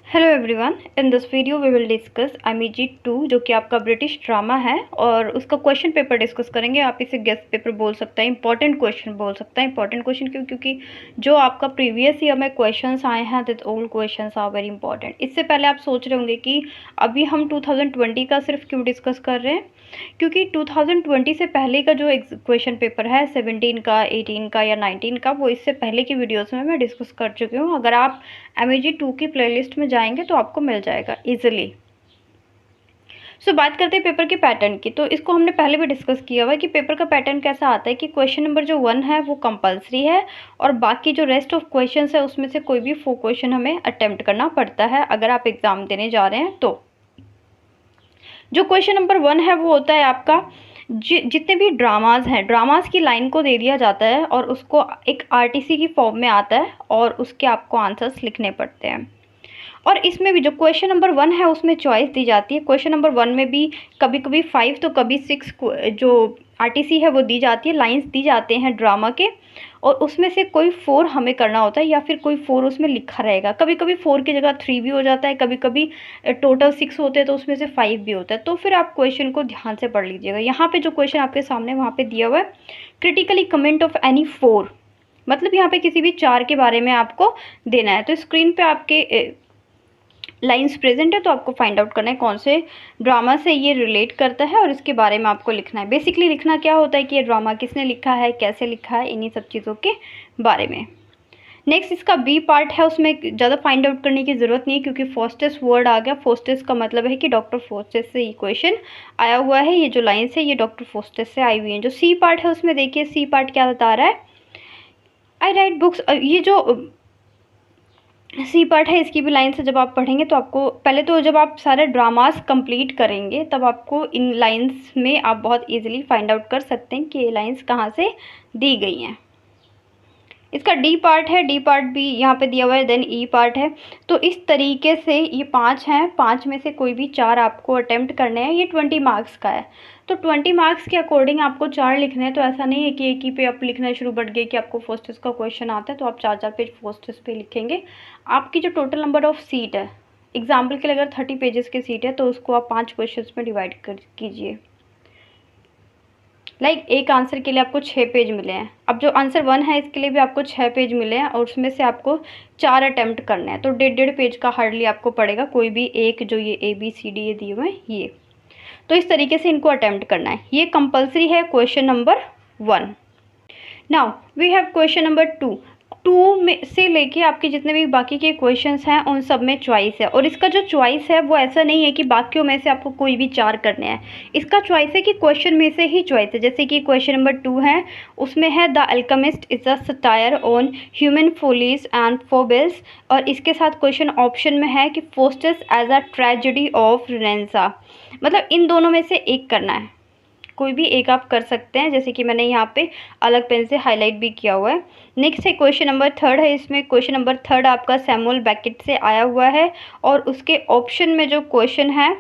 Hello everyone, in this video we will discuss MEG 2 जो कि आपका ब्रिटिश ड्रामा है और उसका क्वेश्चन पेपर डिस्कस करेंगे। आप इसे गेस्ट पेपर बोल सकते हैं, इंपॉर्टेंट क्वेश्चन बोल सकते हैं। इंपॉर्टेंट क्वेश्चन क्यों? क्योंकि जो आपका प्रीवियस ईयर में क्वेश्चंस आए हैं that old questions are very important. इससे पहले आप सोच रहे होंगे कि अभी हम 2020 का सिर्फ क्यों डिस्कस कर रहे हैं, क्योंकि 2020 से पहले का जो क्वेश्चन पेपर है 17 का, 18 का या 19 का, वो इससे पहले की वीडियोस में मैं डिस्कस कर चुकी हूँ। अगर आप एमईजी 2 की प्लेलिस्ट में जाएंगे तो आपको मिल जाएगा इजीली। बात करते हैं पेपर के पैटर्न की। तो इसको हमने पहले भी डिस्कस किया हुआ है कि पेपर का पैटर्न कैसा आता है कि क्वेश्चन नंबर जो 1 है वो कंपलसरी है और बाकी जो रेस्ट ऑफ क्वेश्चंस है उसमें से कोई भी 4 क्वेश्चन हमें अटेम्प्ट करना पड़ता है अगर आप एग्ज़ाम देने जा रहे हैं। तो जो क्वेश्चन नंबर 1 है वो होता है आपका जितने भी ड्रामाज हैं, ड्रामाज की लाइन को दे दिया जाता है और उसको एक आरटीसी की फॉर्म में आता है और उसके आपको आंसर्स लिखने पड़ते हैं। और इसमें भी जो क्वेश्चन नंबर 1 है उसमें चॉइस दी जाती है। क्वेश्चन नंबर 1 में भी कभी कभी 5 तो कभी 6 जो आरटीसी है वो दी जाती है, लाइंस दी जाते हैं ड्रामा के, और उसमें से कोई 4 हमें करना होता है या फिर कोई 4 उसमें लिखा रहेगा। कभी कभी 4 की जगह 3 भी हो जाता है, कभी कभी टोटल 6 होते हैं तो उसमें से 5 भी होता है। तो फिर आप क्वेश्चन को ध्यान से पढ़ लीजिएगा। यहाँ पे जो क्वेश्चन आपके सामने वहाँ पे दिया हुआ है, क्रिटिकली कमेंट ऑफ एनी 4, मतलब यहाँ पे किसी भी 4 के बारे में आपको देना है। तो स्क्रीन पे आपके लाइंस प्रेजेंट है तो आपको फाइंड आउट करना है कौन से ड्रामा से ये रिलेट करता है और इसके बारे में आपको लिखना है। बेसिकली लिखना क्या होता है कि ये ड्रामा किसने लिखा है, कैसे लिखा है, इन्हीं सब चीज़ों के बारे में। नेक्स्ट इसका बी पार्ट है, उसमें ज़्यादा फाइंड आउट करने की ज़रूरत नहीं है क्योंकि फोस्टेस वर्ड आ गया। फोस्टेस का मतलब है कि डॉक्टर फोस्टेस से ये क्वेश्चन आया हुआ है। ये जो लाइन्स है ये डॉक्टर फोस्टेस से आई हुई हैं। जो सी पार्ट है उसमें देखिए सी पार्ट क्या बता रहा है, आई राइट बुक्स। ये जो सी पार्ट है इसकी भी लाइन से जब आप पढ़ेंगे तो आपको पहले तो जब आप सारे ड्रामास कंप्लीट करेंगे तब आपको इन लाइंस में आप बहुत इजीली फाइंड आउट कर सकते हैं कि ये लाइंस कहाँ से दी गई हैं। इसका डी पार्ट है, डी पार्ट भी यहाँ पे दिया हुआ है, देन ई पार्ट है। तो इस तरीके से ये 5 हैं, 5 में से कोई भी 4 आपको अटेम्प्ट करने हैं। ये 20 मार्क्स का है तो 20 मार्क्स के अकॉर्डिंग आपको 4 लिखने हैं। तो ऐसा नहीं है कि एक ही पे आप लिखना शुरू बढ़ गए कि आपको फोस्टेस का क्वेश्चन आता है तो आप 4 पेज फोस्टेस पे लिखेंगे। आपकी जो टोटल नंबर ऑफ सीट है, एग्जाम्पल के लिए अगर 30 पेजेस की सीट है तो उसको आप 5 क्वेश्चन में डिवाइड कर कीजिए। एक आंसर के लिए आपको 6 पेज मिले हैं। अब जो आंसर 1 है इसके लिए भी आपको 6 पेज मिले हैं और उसमें से आपको 4 अटेम्प्ट करने हैं। तो 1.5 पेज का हार्डली आपको पड़ेगा कोई भी एक, जो ये ABCD ये दिए हुए हैं ये। तो इस तरीके से इनको अटेम्प्ट करना है। ये कंपलसरी है question number 1। Now we have question number 2 में से लेके आपके जितने भी बाकी के क्वेश्चंस हैं उन सब में चॉइस है। और इसका जो चॉइस है वो ऐसा नहीं है कि बाकियों में से आपको कोई भी 4 करने हैं। इसका चॉइस है कि क्वेश्चन में से ही चॉइस है। जैसे कि क्वेश्चन नंबर 2 है, उसमें है the alchemist is a satire on human follies and foibles, और इसके साथ क्वेश्चन ऑप्शन में है कि Faustus as a tragedy of Renaissance. मतलब इन दोनों में से एक करना है, कोई भी एक आप कर सकते हैं, जैसे कि मैंने यहाँ पे अलग पेन से हाईलाइट भी किया हुआ है। नेक्स्ट है क्वेश्चन नंबर 3 है। इसमें क्वेश्चन नंबर 3 आपका सैमुअल बेकेट से आया हुआ है और उसके ऑप्शन में जो क्वेश्चन है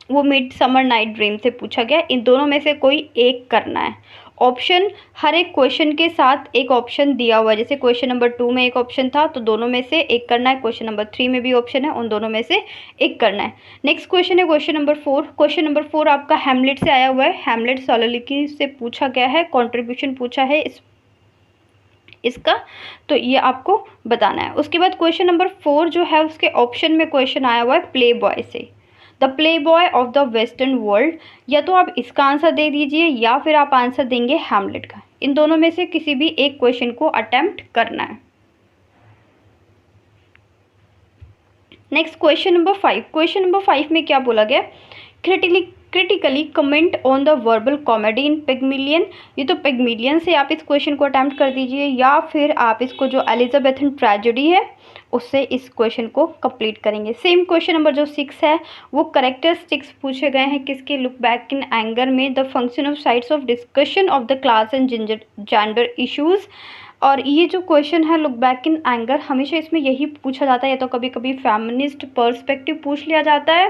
वो मिड समर नाइट ड्रीम से पूछा गया। इन दोनों में से कोई एक करना है। ऑप्शन हर एक क्वेश्चन के साथ एक ऑप्शन दिया हुआ है। जैसे क्वेश्चन नंबर 2 में एक ऑप्शन था तो दोनों में से एक करना है। क्वेश्चन नंबर 3 में भी ऑप्शन है, उन दोनों में से एक करना है। नेक्स्ट क्वेश्चन है क्वेश्चन नंबर 4। क्वेश्चन नंबर 4 आपका हैमलेट से आया हुआ है। हैमलेट सोलोलिकी से पूछा गया है, कंट्रीब्यूशन पूछा है इसका, तो ये आपको बताना है। उसके बाद क्वेश्चन नंबर 4 जो है उसके ऑप्शन में क्वेश्चन आया हुआ है प्ले बॉय से, the play boy of the western world. या तो आप इसका आंसर दे दीजिए या फिर आप आंसर देंगे हैमलेट का। इन दोनों में से किसी भी एक क्वेश्चन को अटेम्प्ट करना है। Next question number 5। Question number 5 में क्या बोला गया, critically comment on the verbal comedy in Pygmalion. ये तो पिग्मिलियन से आप इस क्वेश्चन को अटेम्प्ट कर दीजिए या फिर आप इसको जो एलिजाबेथन ट्रेजेडी है उससे इस क्वेश्चन को कंप्लीट करेंगे। सेम क्वेश्चन नंबर जो 6 है वो करेक्टरिस्टिक्स पूछे गए हैं किसके, लुक बैक इन एंगर में, the function of sides of discussion of the class and gender issues. और ये जो क्वेश्चन है लुक बैक इन एंगर, हमेशा इसमें यही पूछा जाता है या तो कभी कभी फेमिनिस्ट पर्सपेक्टिव पूछ लिया जाता है,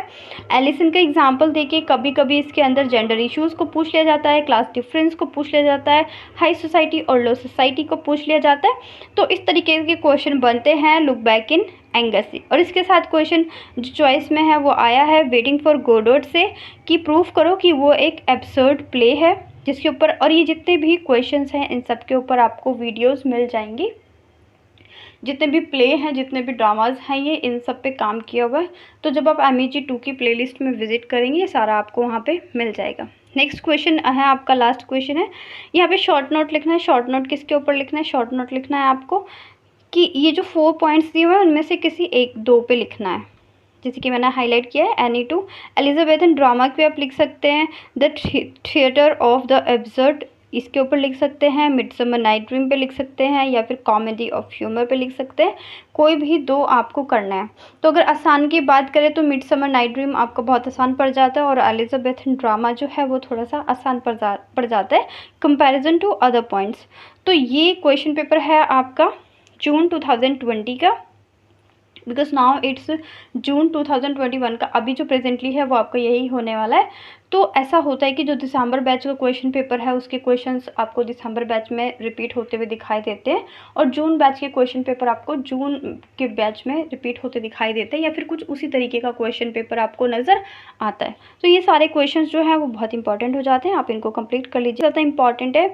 एलिसन का एग्जांपल देके कभी कभी इसके अंदर जेंडर इश्यूज़ को पूछ लिया जाता है, क्लास डिफरेंस को पूछ लिया जाता है, हाई सोसाइटी और लो सोसाइटी को पूछ लिया जाता है। तो इस तरीके के क्वेश्चन बनते हैं लुक बैक इन एंगर से। और इसके साथ क्वेश्चन जो चॉइस में है वो आया है वेटिंग फॉर गोडोट से, कि प्रूफ करो कि वो एक एब्सर्ड प्ले है, जिसके ऊपर, और ये जितने भी क्वेश्चंस हैं इन सब के ऊपर आपको वीडियोस मिल जाएंगी, जितने भी प्ले हैं, जितने भी ड्रामाज हैं, ये इन सब पे काम किया हुआ है। तो जब आप MEG 2 की प्लेलिस्ट में विजिट करेंगे ये सारा आपको वहाँ पे मिल जाएगा। नेक्स्ट क्वेश्चन है आपका, लास्ट क्वेश्चन है, यहाँ पे शॉर्ट नोट लिखना है। शॉर्ट नोट किसके ऊपर लिखना है? शॉर्ट नोट लिखना है आपको कि ये जो 4 पॉइंट्स दिए हुए हैं उनमें से किसी एक दो पे लिखना है, जैसे कि मैंने हाईलाइट किया है एनी टू एलिजाबेथन ड्रामा पे आप लिख सकते हैं, the theatre of the absurd इसके ऊपर लिख सकते हैं, मिडसमर नाइट ड्रीम पे लिख सकते हैं, या फिर कॉमेडी ऑफ ह्यूमर पे लिख सकते हैं। कोई भी दो आपको करना है। तो अगर आसान की बात करें तो मिडसमर नाइट ड्रीम आपको बहुत आसान पड़ जाता है, और एलिजाबेथन ड्रामा जो है वो थोड़ा सा आसान पड़ जाता है कंपैरिजन टू अदर पॉइंट्स। तो ये क्वेश्चन पेपर है आपका जून 2020 का, बिकॉज नाउ इट्स जून 2021 का। अभी जो प्रेजेंटली है वो आपका यही होने वाला है। तो ऐसा होता है कि जो दिसंबर बैच का क्वेश्चन पेपर है उसके क्वेश्चंस आपको दिसंबर बैच में रिपीट होते हुए दिखाई देते हैं, और जून बैच के क्वेश्चन पेपर आपको जून के बैच में रिपीट होते दिखाई देते हैं, या फिर कुछ उसी तरीके का क्वेश्चन पेपर आपको नज़र आता है। तो ये सारे क्वेश्चन जो हैं वो बहुत इंपॉर्टेंट हो जाते हैं, आप इनको कंप्लीट कर लीजिए। ज़्यादा इंपॉर्टेंट है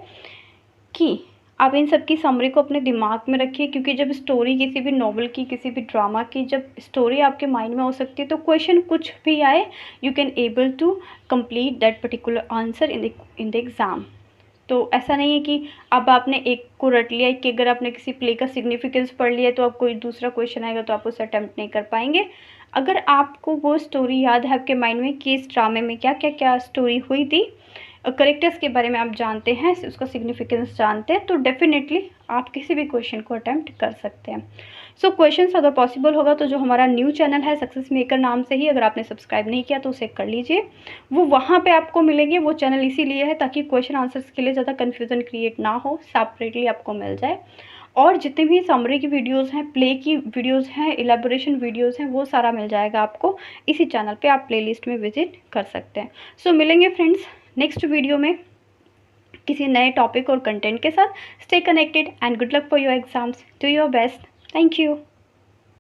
कि आप इन सब की समरी को अपने दिमाग में रखिए, क्योंकि जब स्टोरी किसी भी नॉवल की, किसी भी ड्रामा की, जब स्टोरी आपके माइंड में हो सकती है तो क्वेश्चन कुछ भी आए you can able to complete that particular answer in the exam. तो ऐसा नहीं है कि अब आपने एक को रट लिया कि अगर आपने किसी प्ले का सिग्निफिकेंस पढ़ लिया तो अब कोई दूसरा क्वेश्चन आएगा तो आप उसे अटैम्प्ट नहीं कर पाएंगे। अगर आपको वो स्टोरी याद है आपके माइंड में कि इस ड्रामे में क्या क्या क्या स्टोरी हुई थी, करेक्टर्स के बारे में आप जानते हैं, उसका सिग्निफिकेंस जानते हैं, तो डेफिनेटली आप किसी भी क्वेश्चन को अटैम्प्ट कर सकते हैं। सो क्वेश्चंस अगर पॉसिबल होगा तो जो हमारा न्यू चैनल है सक्सेस मेकर नाम से ही, अगर आपने सब्सक्राइब नहीं किया तो उसे कर लीजिए, वो वहाँ पे आपको मिलेंगे। वो चैनल इसीलिए है ताकि क्वेश्चन आंसर्स के लिए ज़्यादा कन्फ्यूज़न क्रिएट ना हो, सेपरेटली आपको मिल जाए। और जितने भी समरी की वीडियोस हैं, प्ले की वीडियोस हैं, इलेबोरेशन वीडियोस हैं, वो सारा मिल जाएगा आपको इसी चैनल पे, आप प्लेलिस्ट में विजिट कर सकते हैं। सो मिलेंगे फ्रेंड्स नेक्स्ट वीडियो में किसी नए टॉपिक और कंटेंट के साथ। Stay connected and good luck for your exams, do your best, thank you.